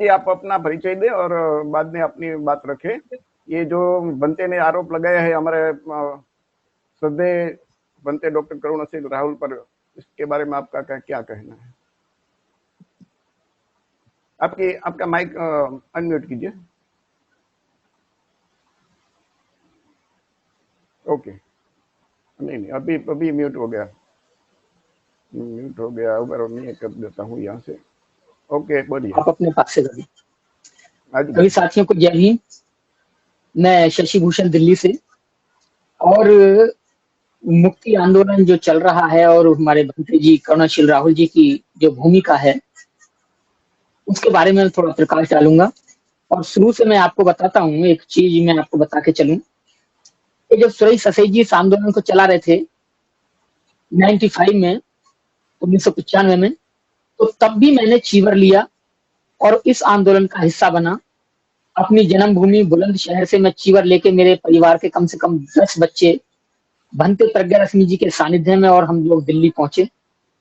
जी आप अपना परिचय दें और बाद में अपनी बात रखें। ये जो बनते ने आरोप लगाया है हमारे श्रद्धेय बनते डॉक्टर करुणा सिंह राहुल पर, इसके बारे में आपका क्या कहना है? आपका माइक अनम्यूट कीजिए। ओके, नहीं अभी म्यूट हो गया, मैं कर देता हूँ यहाँ से। ओके बोलिए। आप अपने पास से करिए। सभी साथियों को जय हिंद। मैं शशि भूषण दिल्ली से, और मुक्ति आंदोलन जो चल रहा है और हमारे भंते जी करुणाशील राहुल जी की जो भूमिका है उसके बारे में थोड़ा प्रकाश डालूंगा। और शुरू से मैं आपको बताता हूँ, एक चीज मैं आपको बता के चलूं कि जब सुरेश ससई जी इस आंदोलन को चला रहे थे 95 में, 1995 में, तो तब भी मैंने चीवर लिया और इस आंदोलन का हिस्सा बना। अपनी जन्मभूमि बुलंदशहर से मैं चीवर लेके मेरे परिवार के कम से कम 10 बच्चे भंते प्रज्ञा रश्मि जी के सानिध्य में और हम लोग दिल्ली पहुंचे।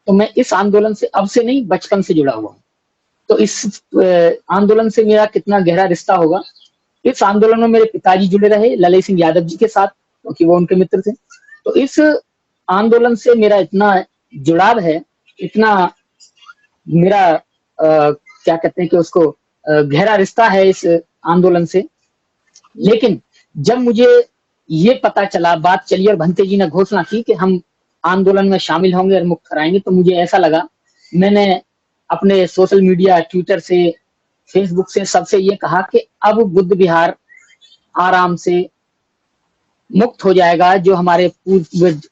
तो मैं इस आंदोलन से अब से नहीं, बचपन से जुड़ा हुआ हूं। तो इस आंदोलन से मेरा कितना गहरा रिश्ता होगा, इस आंदोलन में मेरे पिताजी जुड़े रहे ललई सिंह यादव जी के साथ, क्योंकि वो उनके मित्र थे। तो इस आंदोलन से मेरा इतना जुड़ाव है, इतना मेरा क्या कहते हैं कि उसको गहरा रिश्ता है इस आंदोलन से। लेकिन जब मुझे ये पता चला, बात चली और भंते जी ने घोषणा की कि हम आंदोलन में शामिल होंगे और मुक्त कराएंगे, तो मुझे ऐसा लगा, मैंने अपने सोशल मीडिया, ट्विटर से, फेसबुक से सबसे ये कहा कि अब बुद्ध विहार आराम से मुक्त हो जाएगा। जो हमारे पूर्वज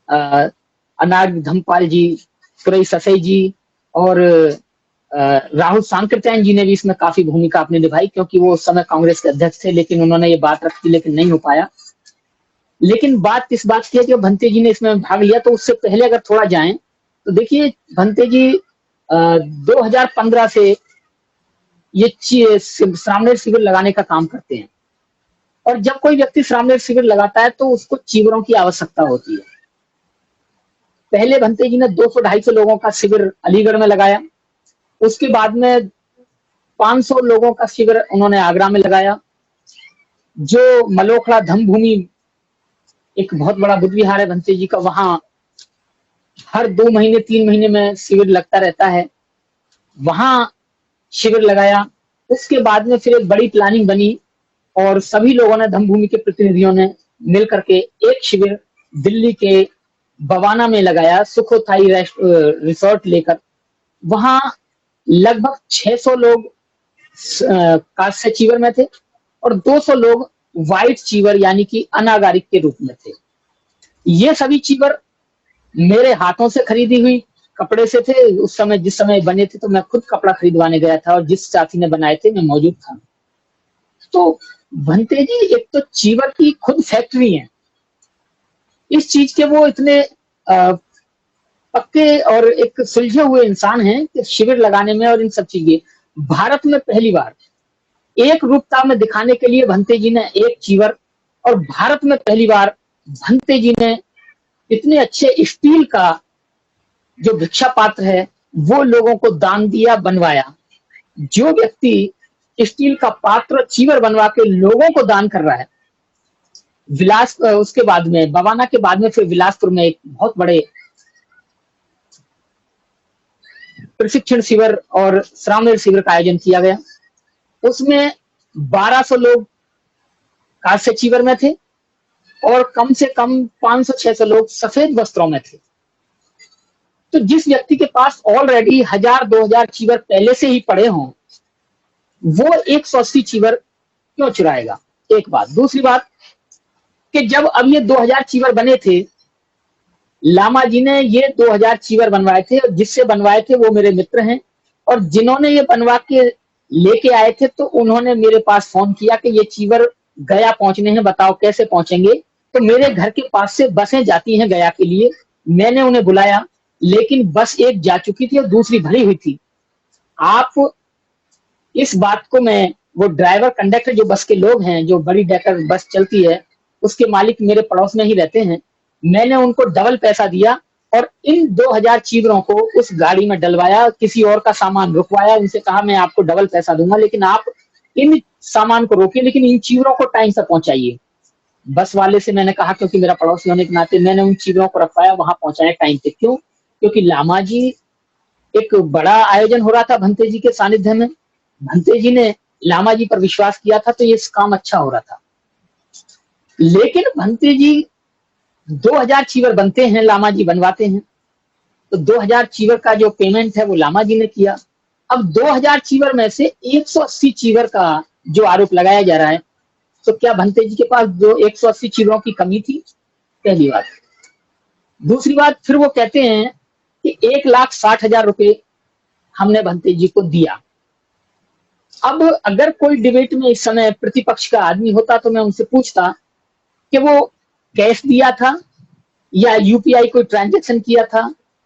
अनार्य धमपाल जी, सुरेश ससई जी और राहुल सांकृत्यायन जी ने भी इसमें काफी भूमिका अपनी निभाई, क्योंकि वो उस समय कांग्रेस के अध्यक्ष थे, लेकिन उन्होंने ये बात रखी लेकिन नहीं हो पाया। लेकिन बात इस बात की है कि भंते जी ने इसमें भाग लिया। तो उससे पहले अगर थोड़ा जाएं तो देखिए, भंते जी 2015 से ये श्रामणेर शिविर लगाने का काम करते हैं, और जब कोई व्यक्ति श्रामणेर शिविर लगाता है तो उसको चीवरों की आवश्यकता होती है। पहले भंते जी ने 200-250 लोगों का शिविर अलीगढ़ में लगाया, उसके बाद में 500 लोगों का शिविर उन्होंने आगरा में लगाया। जो मलोखड़ा धमभूमि एक बहुत बड़ा बुद्ध विहार है भंते जी का, वहां हर 2 महीने 3 महीने में शिविर लगता रहता है, वहां शिविर लगाया। उसके बाद में फिर एक बड़ी प्लानिंग बनी और सभी लोगों ने, धमभूमि के प्रतिनिधियों ने मिल करके एक शिविर दिल्ली के बवाना में लगाया, सुखोथाई रिसोर्ट लेकर। वहां लगभग 600 लोग कांस्य चीवर में थे और 200 लोग व्हाइट चीवर यानी कि अनागारिक के रूप में थे। ये सभी चीवर मेरे हाथों से खरीदी हुई कपड़े से थे। उस समय जिस समय बने थे तो मैं खुद कपड़ा खरीदवाने गया था और जिस साथी ने बनाए थे मैं मौजूद था। तो भंते जी एक तो चीवर की खुद फैक्ट्री है, इस चीज के वो इतने पक्के और एक सुलझे हुए इंसान हैं कि शिविर लगाने में और इन सब चीजें भारत में पहली बार एक रूपता में दिखाने के लिए भंते जी ने एक चीवर, और भारत में पहली बार भंते जी ने इतने अच्छे स्टील का जो भिक्षा पात्र है वो लोगों को दान दिया, बनवाया। जो व्यक्ति स्टील का पात्र चीवर बनवा के लोगों को दान कर रहा है, उसके बाद में बवाना के बाद में फिर बिलासपुर में एक बहुत बड़े प्रशिक्षण शिविर और श्रामणेर शिविर का आयोजन किया गया। उसमें 1200 लोग कांस्य चीवर में थे और कम से कम 500-600 लोग सफेद वस्त्रों में थे। तो जिस व्यक्ति के पास ऑलरेडी 1000-2000 चीवर पहले से ही पड़े हों, वो 180 चीवर क्यों चुराएगा? एक बात। दूसरी बात कि जब अब ये 2000 चीवर बने थे, लामा जी ने ये 2000 चीवर बनवाए थे, और जिससे बनवाए थे वो मेरे मित्र हैं, और जिन्होंने ये बनवा के लेके आए थे तो उन्होंने मेरे पास फोन किया कि ये चीवर गया पहुंचने हैं, बताओ कैसे पहुंचेंगे। तो मेरे घर के पास से बसें जाती हैं गया के लिए, मैंने उन्हें बुलाया, लेकिन बस एक जा चुकी थी और दूसरी भरी हुई थी। आप इस बात को मैं, वो ड्राइवर कंडक्टर जो बस के लोग हैं, जो बड़ी डेकर बस चलती है उसके मालिक मेरे पड़ोस में ही रहते हैं, मैंने उनको डबल पैसा दिया और इन 2000 चीवरों को उस गाड़ी में डलवाया, किसी और का सामान रुकवाया, उनसे कहा मैं आपको डबल पैसा दूंगा लेकिन आप इन सामान को रोकिए, लेकिन इन चीवरों को टाइम से पहुंचाइए। बस वाले से मैंने कहा, क्योंकि मेरा पड़ोसी होने के नाते मैंने उन चीवरों को रखवाया, वहां पहुंचाया टाइम पे। क्यों? क्योंकि लामा जी, एक बड़ा आयोजन हो रहा था भंते जी के सानिध्य में, भंते जी ने लामा जी पर विश्वास किया था, तो ये काम अच्छा हो रहा था। लेकिन भंते जी 2000 चीवर बनते हैं, लामा जी बनवाते हैं, तो 2000 चीवर का जो पेमेंट है वो लामा जी ने किया। अब 2000 चीवर में से 180 चीवर का जो आरोप लगाया जा रहा है, तो क्या भंते जी के पास जो 180 चीवरों की कमी थी? पहली बात। दूसरी बात, फिर वो कहते हैं कि 1,60,000 रुपए हमने भंते जी को दिया। अब अगर कोई डिबेट में इस समय प्रतिपक्ष का आदमी होता तो मैं उनसे पूछता कि वो कैश दिया था या यूपीआई कोई ट्रांजैक्शन किया था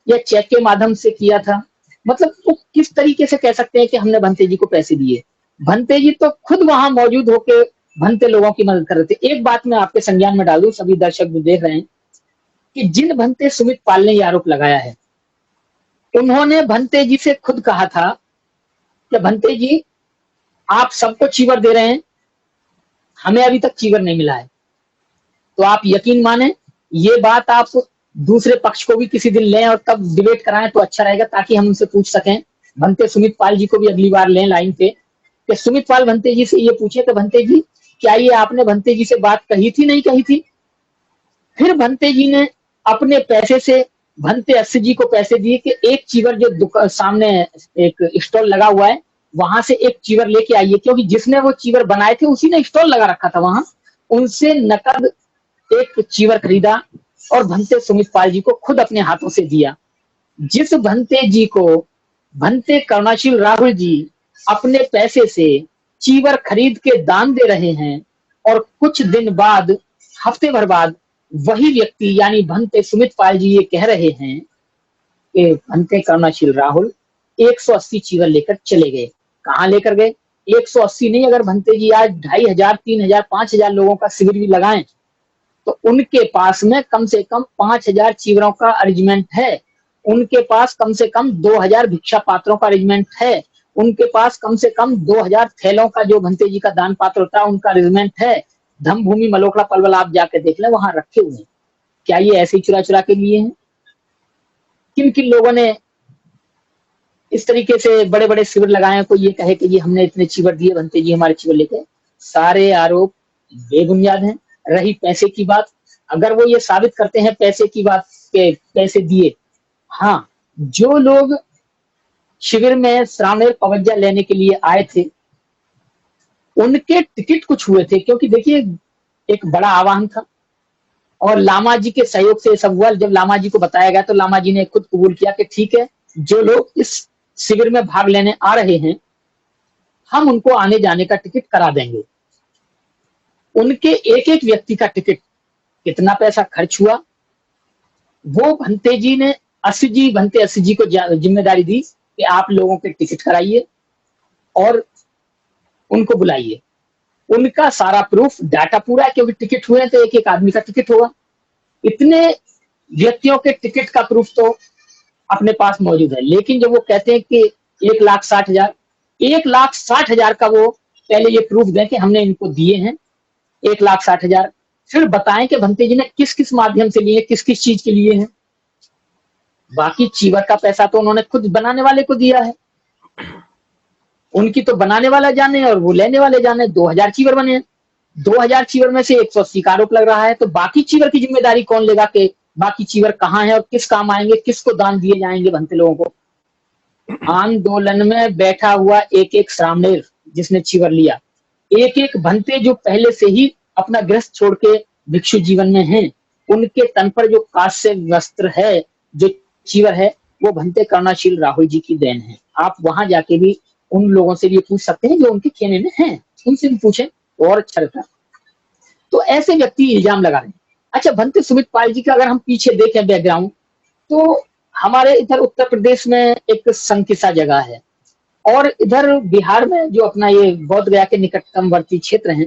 या चेक के माध्यम से किया था। मतलब वो किस तरीके से कह सकते हैं कि हमने भंते जी को पैसे दिए? भंते जी तो खुद वहां मौजूद होके भंते लोगों की मदद कर रहे थे। एक बात मैं आपके संज्ञान में डाल दूं, सभी दर्शक भी देख रहे हैं कि जिन भंते सुमित पाल ने ये आरोप लगाया है, उन्होंने भंते जी से खुद कहा था कि भंते जी आप सबको चीवर दे रहे हैं, हमें अभी तक चीवर नहीं मिला है। तो आप यकीन माने, ये बात आप दूसरे पक्ष को भी किसी दिन लें और तब डिबेट कराएं तो अच्छा रहेगा, ताकि हम उनसे पूछ सकें। भंते सुमित पाल जी को भी अगली बार लें लाइन पे, कि सुमित पाल भंते जी से ये पूछे कि भंते जी क्या ये आपने भंते जी से बात कही थी, नहीं कही थी? फिर भंते जी ने अपने पैसे से भंते अस्सी जी को पैसे दिए कि एक चीवर जो सामने एक स्टॉल लगा हुआ है, वहां से एक चीवर लेके आइए, क्योंकि जिसने वो चीवर बनाए थे उसी ने स्टॉल लगा रखा था वहां। उनसे नकद एक चीवर खरीदा और भंते सुमित पाल जी को खुद अपने हाथों से दिया। जिस भंते जी को भंते करुणाशील राहुल जी अपने पैसे से चीवर खरीद के दान दे रहे हैं, और कुछ दिन बाद, हफ्ते भर बाद, वही व्यक्ति यानी भंते सुमित पाल जी ये कह रहे हैं कि भंते करुणाशील राहुल 180 चीवर लेकर चले गए। कहाँ लेकर गए? 180 नहीं, अगर भंते जी आज 2500, 3000, 5000 लोगों का शिविर भी लगाएं तो उनके पास में कम से कम 5000 चीवरों का अरेंजमेंट है, उनके पास कम से कम 2000 भिक्षा पात्रों का अरेंजमेंट है, उनके पास कम से कम 2000 थैलों का जो भंते जी का दान पात्र होता है उनका अरेंजमेंट है। धम भूमि मलोकड़ा पलवल आप जाके देख लें, वहां रखे हुए हैं। क्या ये ऐसे ही चुरा चुरा के लिए हैं? किन किन लोगों ने इस तरीके से बड़े बड़े शिविर लगाए? कोई ये कहे कि ये हमने इतने चीवर दिए, भंते जी हमारे चीवर लेके? सारे आरोप बेबुनियाद हैं। रही पैसे की बात, अगर वो ये साबित करते हैं पैसे की बात के पैसे दिए, हाँ, जो लोग शिविर में श्रावणेर पवज्जा लेने के लिए आए थे उनके टिकट कुछ हुए थे, क्योंकि देखिए एक बड़ा आह्वान था और लामा जी के सहयोग से सब हुआ। जब लामा जी को बताया गया तो लामा जी ने खुद कबूल किया कि ठीक है, जो लोग इस शिविर में भाग लेने आ रहे हैं हम उनको आने जाने का टिकट करा देंगे। उनके एक एक व्यक्ति का टिकट कितना पैसा खर्च हुआ, वो भंते जी ने भंते अस्सी जी को जिम्मेदारी दी कि आप लोगों के टिकट कराइए और उनको बुलाइए। उनका सारा प्रूफ, डाटा पूरा है, क्योंकि टिकट हुए हैं तो एक एक आदमी का टिकट होगा। इतने व्यक्तियों के टिकट का प्रूफ तो अपने पास मौजूद है। लेकिन जब वो कहते हैं कि 1,60,000, 1,60,000 का वो पहले ये प्रूफ दें कि हमने इनको दिए हैं 1,60,000, फिर बताएं कि भंते जी ने किस किस माध्यम से लिए, किस किस चीज के लिए हैं। बाकी चीवर का पैसा तो उन्होंने खुद बनाने वाले को दिया है, उनकी तो बनाने वाला जाने और वो लेने वाले जाने। 2000 चीवर बने हैं, 2000 चीवर में से 180 का आरोप लग रहा है, तो बाकी चीवर की जिम्मेदारी कौन लेगा कि बाकी चीवर कहाँ है और किस काम आएंगे, किसको दान दिए जाएंगे भंते लोगों को? आंदोलन में बैठा हुआ एक एक श्रावणेर जिसने चीवर लिया, एक एक भंते जो पहले से ही अपना गृहस्थ छोड़ के भिक्षु जीवन में हैं, उनके तन पर जो कांस्य वस्त्र है, जो चीवर है, वो भंते करुणाशील राहुल जी की देन है। आप वहां जाके भी उन लोगों से भी पूछ सकते हैं जो उनके खेमे में हैं, उनसे भी पूछें और अच्छा रहता। तो ऐसे व्यक्ति इल्जाम लगा रहे हैं। अच्छा, भंते सुमित पाल जी का अगर हम पीछे देखें बैकग्राउंड, तो हमारे इधर उत्तर प्रदेश में एक संकिसा जगह है और इधर बिहार में जो अपना ये बोध गया के निकटतमवर्ती क्षेत्र है,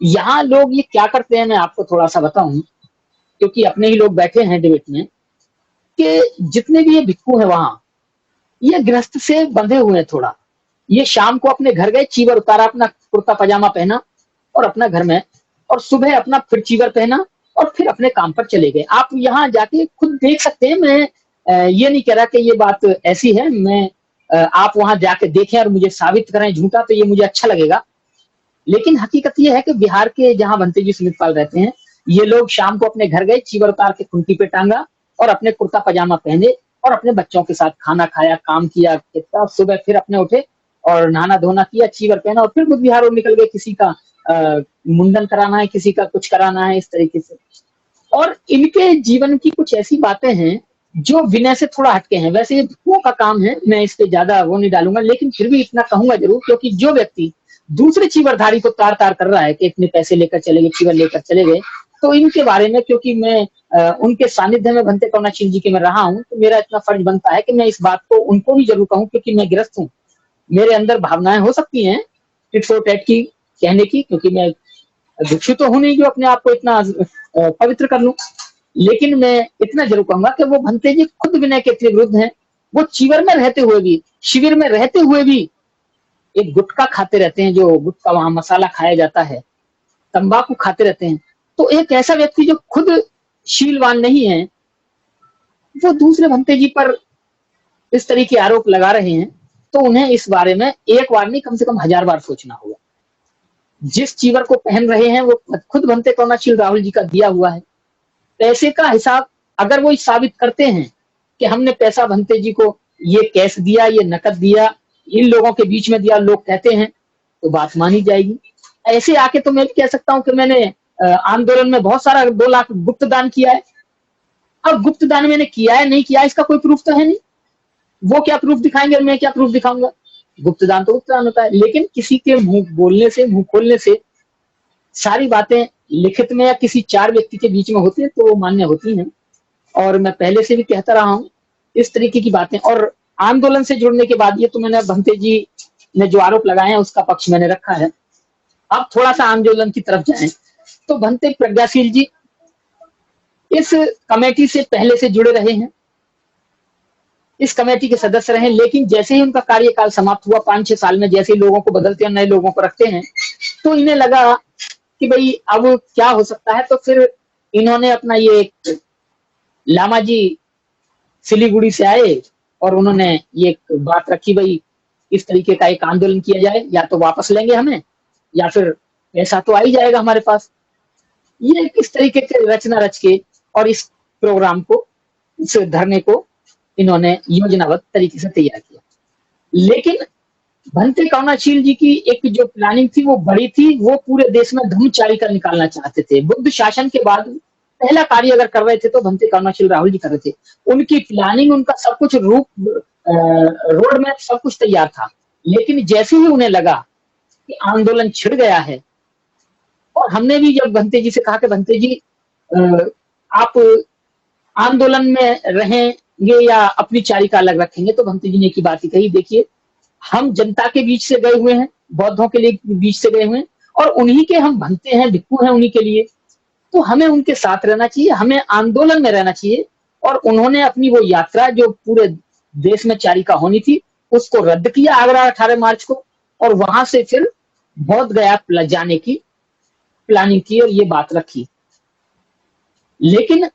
यहाँ लोग ये क्या करते हैं मैं आपको थोड़ा सा बताऊं, क्योंकि अपने ही लोग बैठे हैं डिबेट में। कि जितने भी ये भिक्खू है वहां, ये गृहस्थ से बंधे हुए हैं थोड़ा। ये शाम को अपने घर गए, चीवर उतारा, अपना कुर्ता पजामा पहना और अपना घर में, और सुबह अपना फिर चीवर पहना और फिर अपने काम पर चले गए। आप यहाँ जाके खुद देख सकते हैं। मैं ये नहीं कह रहा कि ये बात ऐसी है, मैं आप वहां जाके देखें और मुझे साबित करें झूठा, तो ये मुझे अच्छा लगेगा। लेकिन हकीकत ये है कि बिहार के जहां बंते जी सुमित पाल रहते हैं, ये लोग शाम को अपने घर गए, चीवर उतार के खुंटी पे टांगा और अपने कुर्ता पजामा पहने और अपने बच्चों के साथ खाना खाया, काम किया, कितना सुबह फिर अपने उठे और नहाना धोना किया, चीवर पहना और फिर बुध विहार निकल गए। किसी का मुंडन कराना है, किसी का कुछ कराना है, इस तरीके से। और इनके जीवन की कुछ ऐसी बातें हैं जो विनय से थोड़ा हटके हैं। वैसे ये भिक्षुओं का काम है, मैं इस पे ज्यादा वो नहीं डालूंगा, लेकिन फिर भी इतना कहूंगा जरूर, क्योंकि जो व्यक्ति दूसरे चीवरधारी को तार तार कर रहा है कि इतने पैसे लेकर चले गए, चीवर लेकर चले गए, तो इनके बारे में, क्योंकि मैं उनके सानिध्य में भंते करुणाशील जी के मैं रहा हूं, तो मेरा इतना फर्ज बनता है कि मैं इस बात को उनको भी जरूर कहूं, क्योंकि मैं गृहस्थ हूं। मेरे अंदर भावनाएं हो सकती हैं टिट फॉर टैट की कहने की, क्योंकि मैं भिक्षु तो हूं नहीं जो अपने आप को इतना पवित्र कर लूं। लेकिन मैं इतना जरूर कहूंगा कि वो भंते जी खुद विनय के इतने विरुद्ध हैं। वो चीवर में रहते हुए भी, शिविर में रहते हुए भी एक गुटखा खाते रहते हैं, जो गुटखा वहां मसाला खाया जाता है, तंबाकू खाते रहते हैं। तो एक ऐसा व्यक्ति जो खुद शीलवान नहीं है, वो दूसरे भंते जी पर इस तरह के आरोप लगा रहे हैं, तो उन्हें इस बारे में एक बार नहीं, कम से कम 1000 बार सोचना होगा। जिस चीवर को पहन रहे हैं वो खुद भंते करुणाशील राहुल जी का दिया हुआ है। पैसे का हिसाब अगर वो साबित करते हैं कि हमने पैसा भंते जी को ये कैश दिया, ये नकद दिया, इन लोगों के बीच में दिया, लोग कहते हैं, तो बात मानी जाएगी। ऐसे आके तो मैं कह सकता हूं कि मैंने आंदोलन में बहुत सारा 2 लाख गुप्त दान किया है। अब गुप्त दान मैंने किया है नहीं किया, इसका कोई प्रूफ तो है नहीं। वो क्या प्रूफ दिखाएंगे और मैं क्या प्रूफ दिखाऊंगा? गुप्त दान तो गुप्त दान होता है। लेकिन किसी के मुंह बोलने से, मुंह खोलने से सारी बातें लिखित में या किसी 4 व्यक्ति के बीच में होती है तो वो मान्य होती हैं। और मैं पहले से भी कहता रहा हूं इस तरीके की बातें। और आंदोलन से जुड़ने के बाद ये तो मैंने भंते जी ने जो आरोप लगाए हैं उसका पक्ष मैंने रखा है। अब थोड़ा सा आंदोलन की तरफ जाएं तो भंते प्रज्ञाशील जी इस कमेटी से पहले से जुड़े रहे हैं, इस कमेटी के सदस्य रहे। लेकिन जैसे ही उनका कार्यकाल समाप्त हुआ 5-6 साल में, जैसे ही लोगों को बदलते हैं, नए लोगों को रखते हैं, तो इन्हें लगा कि भाई अब क्या हो सकता है। तो फिर इन्होंने अपना ये लामा जी सिलीगुड़ी से आए और उन्होंने ये बात रखी, भाई इस तरीके का एक आंदोलन किया जाए, या तो वापस लेंगे हमें या फिर पैसा तो आ ही जाएगा हमारे पास। ये किस तरीके के रचना रच के और इस प्रोग्राम को, इस धरने को इन्होंने योजनाबद्ध तरीके से तैयार किया। लेकिन भंते करुणाशील जी की एक जो प्लानिंग थी वो बड़ी थी। वो पूरे देश में धर्मचारिका निकालना चाहते थे। बुद्ध शासन के बाद पहला कार्य अगर कर रहे थे तो भंते करुणाशील राहुल जी कर रहे थे। उनकी प्लानिंग, उनका सब कुछ रूप, रोड मैप सब कुछ तैयार था। लेकिन जैसे ही उन्हें लगा कि आंदोलन छिड़ गया है, और हमने भी जब भंते जी से कहा कि भंते जी आप आंदोलन में रहेंगे या अपनी चारिका अलग रखेंगे, तो भंते जी ने एक ही बात ही कही, देखिए हम जनता के बीच से गए हुए हैं, बौद्धों के लिए बीच से गए हुए हैं, और उन्हीं के हम भंते हैं, भिक्खु हैं उन्हीं के लिए, तो हमें उनके साथ रहना चाहिए, हमें आंदोलन में रहना चाहिए। और उन्होंने अपनी वो यात्रा जो पूरे देश में चारिका होनी थी उसको रद्द किया आगरा 18 मार्च को, और वहां से फिर बौद्ध गया जाने की प्लानिंग की और ये बात रखी। लेकिन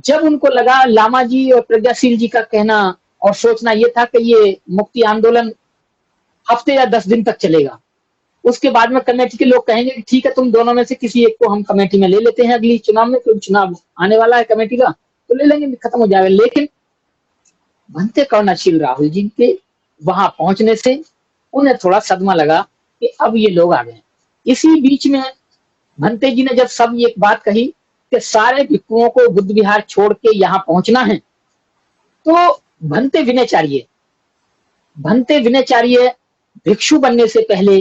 जब उनको लगा, लामा जी और प्रज्ञाशील जी का कहना और सोचना ये था कि ये मुक्ति आंदोलन हफ्ते या 10 दिन तक चलेगा, उसके बाद में कमेटी के लोग कहेंगे कि ठीक है, तुम दोनों में से किसी एक को हम कमेटी में ले लेते हैं अगली चुनाव में, क्योंकि चुनाव आने वाला है कमेटी का, तो ले लेंगे, खत्म हो जाएगा। लेकिन भंते करुणाशील राहुल जी के वहां पहुंचने से उन्हें थोड़ा सदमा लगा कि अब ये लोग आ गए। इसी बीच में भंते जी ने जब सब ये एक बात कही कि सारे भिक्षुओं को बुद्ध विहार छोड़ के यहाँ पहुंचना है, तो भंते विनयचार्य भिक्षु बनने से पहले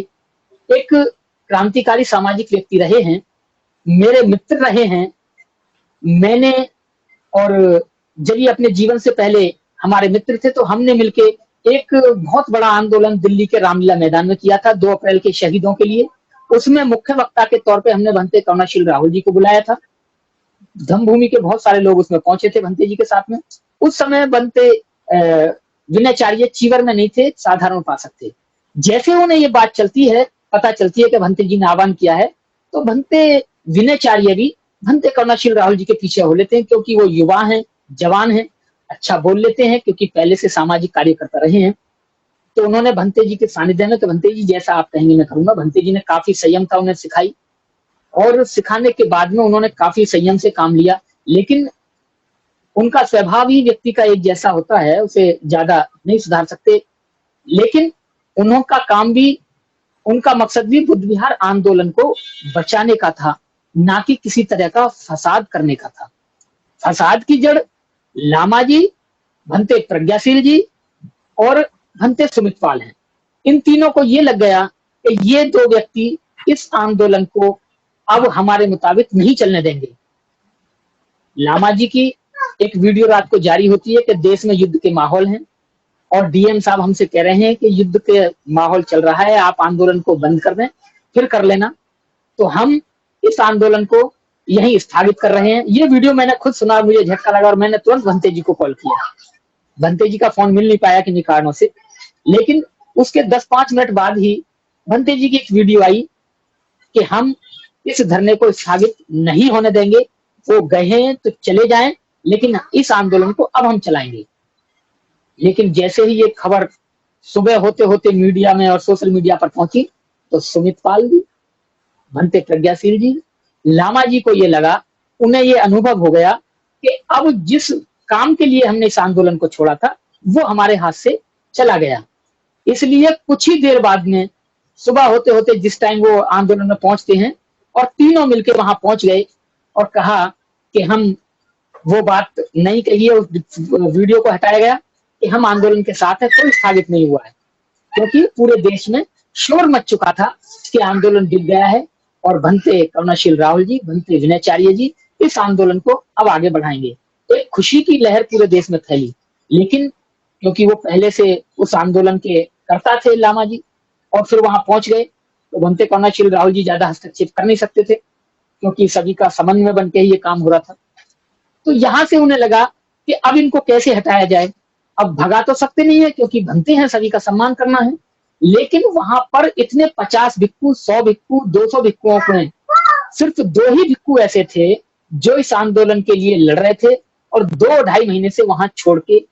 एक क्रांतिकारी सामाजिक व्यक्ति रहे हैं, मेरे मित्र रहे हैं। मैंने और जब ये अपने जीवन से पहले हमारे मित्र थे, तो हमने मिलके एक बहुत बड़ा आंदोलन दिल्ली के रामलीला मैदान में किया था 2 अप्रैल के शहीदों के लिए। उसमें मुख्य वक्ता के तौर पे हमने भंते करुणाशील राहुल जी को बुलाया था। धम्मभूमि के बहुत सारे लोग उसमें पहुंचे थे भंते जी के साथ में। उस समय भंते विनयचार्य चीवर में नहीं थे, साधारण उपासक थे। जैसे उन्हें ये बात चलती है, पता चलती है कि भंते जी ने आह्वान किया है, तो भंते विनयचार्य भी भंते करुणाशील राहुल जी के पीछे हो लेते हैं, क्योंकि वो युवा हैं, जवान हैं, अच्छा बोल लेते हैं, क्योंकि पहले से सामाजिक कार्य करता रहे हैं। तो उन्होंने भंते जी के सानिध्य में, तो भंते जी जैसा आप कहेंगे मैं करूंगा। भंते जी ने काफी संयमता उन्हें सिखाई, और सिखाने के बाद में उन्होंने काफी संयम से काम लिया। लेकिन उनका स्वभाव ही व्यक्ति का एक जैसा होता है, उसे ज्यादा नहीं सुधार सकते। लेकिन उनका काम भी, उनका मकसद भी बुद्ध विहार आंदोलन को बचाने का था, ना कि किसी तरह का फसाद करने का था। फसाद की जड़ लामा जी, भंते प्रज्ञाशील जी और भंते सुमितपाल हैं। इन तीनों को ये लग गया कि ये दो व्यक्ति इस आंदोलन को अब हमारे मुताबिक नहीं चलने देंगे। लामा जी की एक वीडियो रात को जारी होती है कि देश में युद्ध के माहौल हैं, और डीएम साहब हमसे कह रहे हैं कि युद्ध के माहौल चल रहा है, आप आंदोलन को बंद कर दें, फिर कर लेना। तो हम इस आंदोलन को यहीं स्थगित कर रहे हैं। ये वीडियो मैंने खुद सुना, मुझे झटका लगा, और मैंने तुरंत भंते जी को कॉल किया। भंते जी का फोन मिल नहीं पाया किन्हीं कारणों से, लेकिन उसके 10-5 मिनट बाद ही भंते जी की एक वीडियो आई कि हम इस धरने को स्थगित नहीं होने देंगे, वो गए हैं तो चले जाएं, लेकिन इस आंदोलन को अब हम चलाएंगे। लेकिन जैसे ही ये खबर सुबह होते होते मीडिया में और सोशल मीडिया पर पहुंची, तो सुमितपाल जी, भंते प्रज्ञाशील जी, लामा जी को ये लगा, उन्हें ये अनुभव हो गया कि अब जिस काम के लिए हमने इस आंदोलन को छोड़ा था, वो हमारे हाथ से चला गया। इसलिए कुछ ही देर बाद में, सुबह होते होते जिस टाइम वो आंदोलन में पहुंचते हैं, और तीनों मिलकर वहां पहुंच गए और कहा कि हम, वो बात नहीं कही है, उस वीडियो को हटाया गया कि हम आंदोलन के साथ हैं, कोई स्थगित नहीं हुआ है, क्योंकि पूरे देश में शोर मच चुका था कि आंदोलन गिर गया है, और भंते करुणाशील राहुल जी, भंते विनयचार्य जी इस आंदोलन को अब आगे बढ़ाएंगे। एक खुशी की लहर पूरे देश में फैली। लेकिन क्योंकि वो पहले से उस आंदोलन के कर्ता थे लामा जी, और फिर वहां पहुंच गए, तो भंते करुणाशील राहुल जी ज्यादा हस्तक्षेप कर नहीं सकते थे, क्योंकि सभी का समन्वय बन के ही ये काम हो रहा था। तो यहां से उन्हें लगा कि अब इनको कैसे हटाया जाए। अब भगा तो सकते नहीं है, क्योंकि भंते हैं, सभी का सम्मान करना है। लेकिन वहां पर इतने 50 भिक्खु, 100 भिक्खु, 200 भिक्खुओं में सिर्फ 2 ही भिक्खु ऐसे थे जो इस आंदोलन के लिए लड़ रहे थे, और 2-2.5 महीने से वहां छोड़ के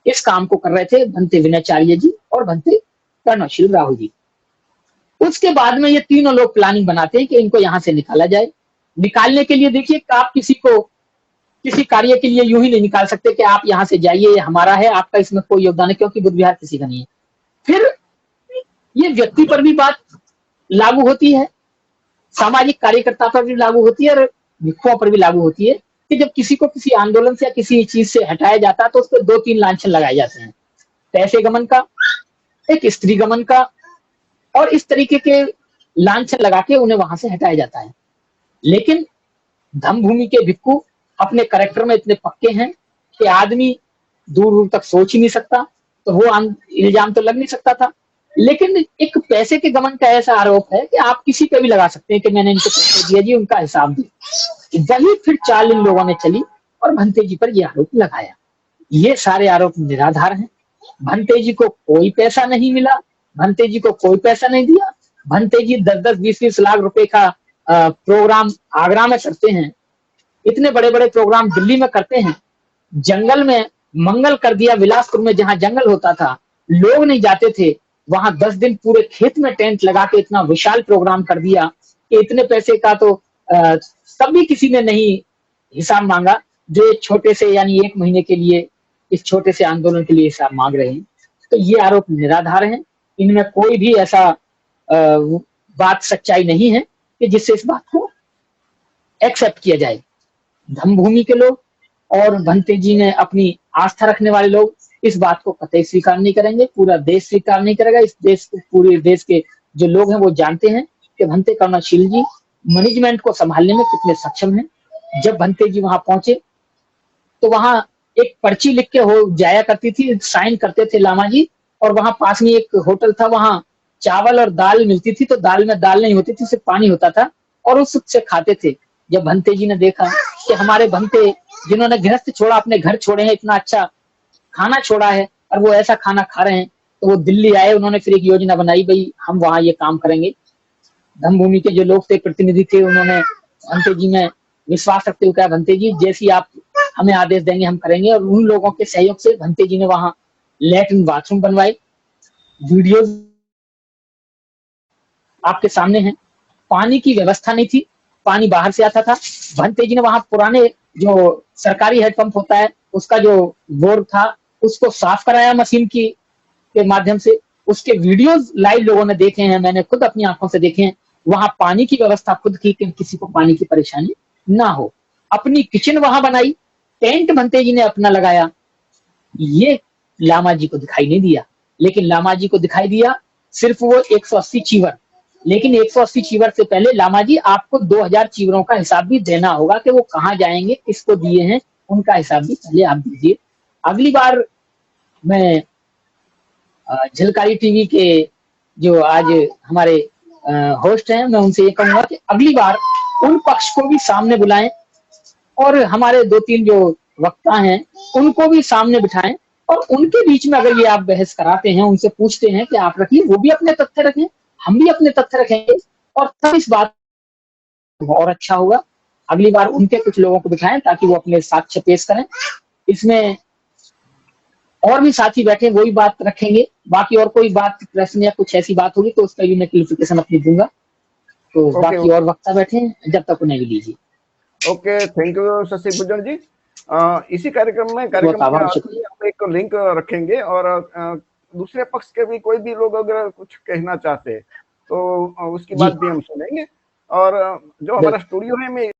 इस काम को कर रहे थे, भंते विनयचार्य जी और भंते करुणाशील राहुल जी। उसके बाद में ये तीनों लोग प्लानिंग बनाते हैं कि इनको यहां से निकाला जाए। निकालने के लिए देखिए, आप किसी को किसी कार्य के लिए यूं ही नहीं निकाल सकते कि आप यहां से जाइए, ये हमारा है, आपका इसमें कोई योगदान है, क्योंकि बुद्ध विहार किसी का नहीं है। फिर ये व्यक्ति पर भी बात लागू होती है, सामाजिक कार्यकर्ता पर भी लागू होती है, और भिक्षुओं पर भी लागू होती है कि जब किसी को किसी आंदोलन से या किसी चीज से हटाया जाता है, तो उस पर 2-3 लांछन लगाए जाते हैं, पैसे गमन का, एक स्त्री गमन का, और इस तरीके के लांछन लगा के उन्हें वहां से हटाया जाता है। लेकिन धम्मभूमि के भिक्खु अपने कैरेक्टर में इतने पक्के हैं कि आदमी दूर दूर तक सोच ही नहीं सकता, तो वो इल्जाम तो लग नहीं सकता था। लेकिन एक पैसे के गमन का ऐसा आरोप है कि आप किसी पे भी लगा सकते हैं कि मैंने इनको पैसे दिया जी, उनका हिसाब दी। वही फिर चाल इन लोगों ने चली और भंते जी पर यह आरोप लगाया। ये सारे आरोप निराधार हैं। भंते जी को कोई पैसा नहीं मिला, भंते जी को कोई पैसा नहीं दिया। भंते जी 10-10, 20-20 लाख रुपए का प्रोग्राम आगरा में करते हैं, इतने बड़े बड़े प्रोग्राम दिल्ली में करते हैं, जंगल में मंगल कर दिया, बिलासपुर में जहां जंगल होता था, लोग नहीं जाते थे, वहां 10 दिन पूरे खेत में टेंट लगा के इतना विशाल प्रोग्राम कर दिया कि इतने पैसे का तो कभी किसी ने नहीं हिसाब मांगा, जो एक छोटे से, यानी 1 महीने के लिए, इस छोटे से आंदोलन के लिए हिसाब मांग रहे हैं। तो ये आरोप निराधार हैं, इनमें कोई भी ऐसा बात सच्चाई नहीं है कि जिससे इस बात को एक्सेप्ट किया जाए। धम्मभूमि के लोग और भंते जी ने अपनी आस्था रखने वाले लोग इस बात को कतई स्वीकार नहीं करेंगे, पूरा देश स्वीकार नहीं करेगा। इस देश को, पूरे देश के जो लोग हैं वो जानते हैं कि भंते करुणाशील जी मैनेजमेंट को संभालने में कितने सक्षम हैं। जब भंते जी वहां पहुंचे तो वहां एक पर्ची लिख के हो जाया करती थी, साइन करते थे लामा जी, और वहां पास में एक होटल था, वहां चावल और दाल मिलती थी, तो दाल में दाल नहीं होती थी, सिर्फ पानी होता था, और उससे खाते थे। जब भंते जी ने देखा कि हमारे भंते जिन्होंने गृहस्थ छोड़ा, अपने घर छोड़े हैं, इतना अच्छा खाना छोड़ा है और वो ऐसा खाना खा रहे हैं, तो वो दिल्ली आए। उन्होंने फिर एक योजना बनाई, भाई हम वहां ये काम करेंगे। धम्मभूमि के जो लोग थे, प्रतिनिधि थे, उन्होंने भंते जी में विश्वास रखते हुए कहा, भंते जी जैसी आप हमें आदेश देंगे हम करेंगे। और उन लोगों के सहयोग से भंते जी ने वहां लैट्रिन बाथरूम बनवाए। वीडियोज आपके सामने हैं। पानी की व्यवस्था नहीं थी, पानी बाहर से आता था। भंते जी ने वहां पुराने जो सरकारी हेडपंप होता है उसका जो बोर था उसको साफ कराया मशीन की के माध्यम से। उसके वीडियोस लाइव लोगों ने देखे हैं, मैंने खुद अपनी आंखों से देखे हैं। वहां पानी की व्यवस्था खुद की कि किसी को पानी की परेशानी ना हो। अपनी किचन वहां बनाई, टेंट भंते जी ने अपना लगाया। ये लामा जी को दिखाई नहीं दिया, लेकिन लामा जी को दिखाई दिया सिर्फ वो 180 चीवर। लेकिन 180 चीवर से पहले लामा जी आपको 2000 चीवरों का हिसाब भी देना होगा कि वो कहाँ जाएंगे, किसको दिए हैं, उनका हिसाब भी पहले आप दीजिए। अगली बार मैं झलकारी टीवी के जो आज हमारे होस्ट हैं, मैं उनसे ये कहूंगा कि अगली बार उन पक्ष को भी सामने बुलाएं और हमारे 2-3 जो वक्ता हैं उनको भी सामने बिठाएं और उनके बीच में अगर ये आप बहस कराते हैं, उनसे पूछते हैं कि आप रखिए, वो भी अपने तथ्य रखें, हम भी अपने तथ्य रखेंगे, और तब इस बात और अच्छा होगा। अगली बार उनके कुछ लोगों को बिठाएं ताकि वो अपने साक्ष्य पेश करें। इसमें और भी साथी बैठे, वही बात रखेंगे। बाकी और कोई बात, प्रश्न या कुछ ऐसी बात होगी तो उसका भी मैं क्लियरिफिकेशन अपनी दूंगा। तो बाकी और वक्ता बैठे हैं, जब तक उन्हें भी लीजिए। Okay, thank you Shashi Gujjar ji. इसी कार्यक्रम के हम एक लिंक रखेंगे और दूसरे पक्ष के भी कोई भी लोग अगर कुछ कहना चाहते हैं तो उसकी बात भी हम सुनेंगे। और जो हमारा स्टूडियो है, मैं